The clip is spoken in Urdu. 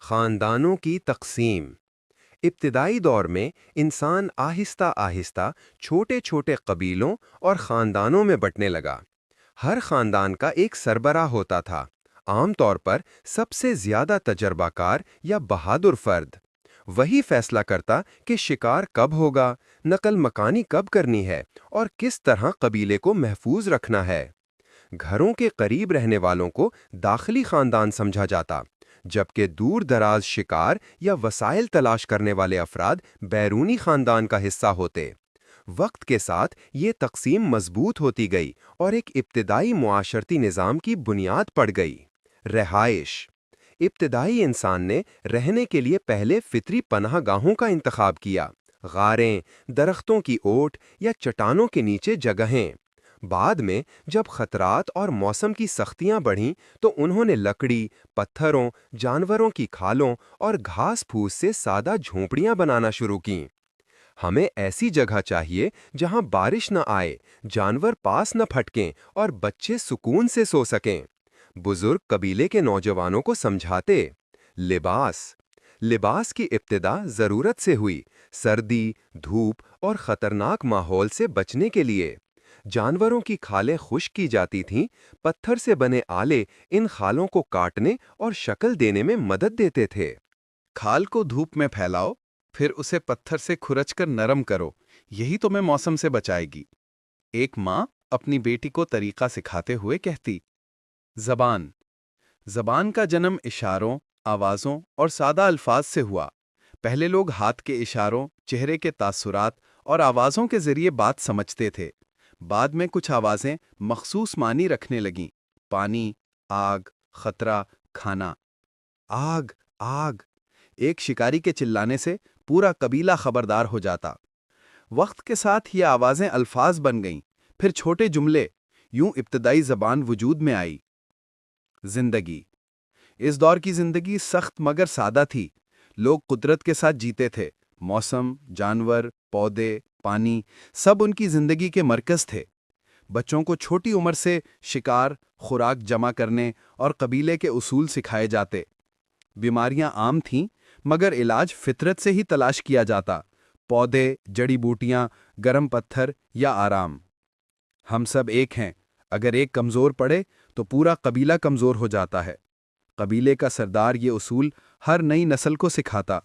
خاندانوں کی تقسیم۔ ابتدائی دور میں انسان آہستہ آہستہ چھوٹے چھوٹے قبیلوں اور خاندانوں میں بٹنے لگا۔ ہر خاندان کا ایک سربراہ ہوتا تھا، عام طور پر سب سے زیادہ تجربہ کار یا بہادر فرد۔ وہی فیصلہ کرتا کہ شکار کب ہوگا، نقل مکانی کب کرنی ہے اور کس طرح قبیلے کو محفوظ رکھنا ہے۔ گھروں کے قریب رہنے والوں کو داخلی خاندان سمجھا جاتا، جبکہ دور دراز شکار یا وسائل تلاش کرنے والے افراد بیرونی خاندان کا حصہ ہوتے۔ وقت کے ساتھ یہ تقسیم مضبوط ہوتی گئی اور ایک ابتدائی معاشرتی نظام کی بنیاد پڑ گئی۔ رہائش۔ ابتدائی انسان نے رہنے کے لیے پہلے فطری پناہ گاہوں کا انتخاب کیا، غاریں، درختوں کی اوٹ یا چٹانوں کے نیچے جگہیں۔ بعد میں جب خطرات اور موسم کی سختیاں بڑھیں تو انہوں نے لکڑی، پتھروں، جانوروں کی کھالوں اور گھاس پھوس سے سادہ جھونپڑیاں بنانا شروع کیں۔ ہمیں ایسی جگہ چاہیے جہاں بارش نہ آئے، جانور پاس نہ پھٹکیں اور بچے سکون سے سو سکیں۔ بزرگ قبیلے کے نوجوانوں کو سمجھاتے۔ لباس۔ لباس کی ابتدا ضرورت سے ہوئی، سردی، دھوپ اور خطرناک ماحول سے بچنے کے لیے۔ جانوروں کی کھالیں خشک کی جاتی تھیں، پتھر سے بنے آلے ان خالوں کو کاٹنے اور شکل دینے میں مدد دیتے تھے۔ کھال کو دھوپ میں پھیلاؤ، پھر اسے پتھر سے کھرچ کر نرم کرو، یہی تمہیں موسم سے بچائے گی۔ ایک ماں اپنی بیٹی کو طریقہ سکھاتے ہوئے کہتی۔ زبان۔ زبان کا جنم اشاروں، آوازوں اور سادہ الفاظ سے ہوا۔ پہلے لوگ ہاتھ کے اشاروں، چہرے کے تاثرات اور آوازوں کے ذریعے بات سمجھتے تھے۔ بعد میں کچھ آوازیں مخصوص معنی رکھنے لگیں: پانی، آگ، خطرہ، کھانا۔ آگ، آگ! ایک شکاری کے چلانے سے پورا قبیلہ خبردار ہو جاتا۔ وقت کے ساتھ یہ آوازیں الفاظ بن گئیں، پھر چھوٹے جملے، یوں ابتدائی زبان وجود میں آئی۔ زندگی۔ اس دور کی زندگی سخت مگر سادہ تھی۔ لوگ قدرت کے ساتھ جیتے تھے۔ موسم، جانور، پودے، پانی، سب ان کی زندگی کے مرکز تھے۔ بچوں کو چھوٹی عمر سے شکار، خوراک جمع کرنے اور قبیلے کے اصول سکھائے جاتے۔ بیماریاں عام تھیں، مگر علاج فطرت سے ہی تلاش کیا جاتا: پودے، جڑی بوٹیاں، گرم پتھر یا آرام۔ ہم سب ایک ہیں، اگر ایک کمزور پڑے تو پورا قبیلہ کمزور ہو جاتا ہے۔ قبیلے کا سردار یہ اصول ہر نئی نسل کو سکھاتا۔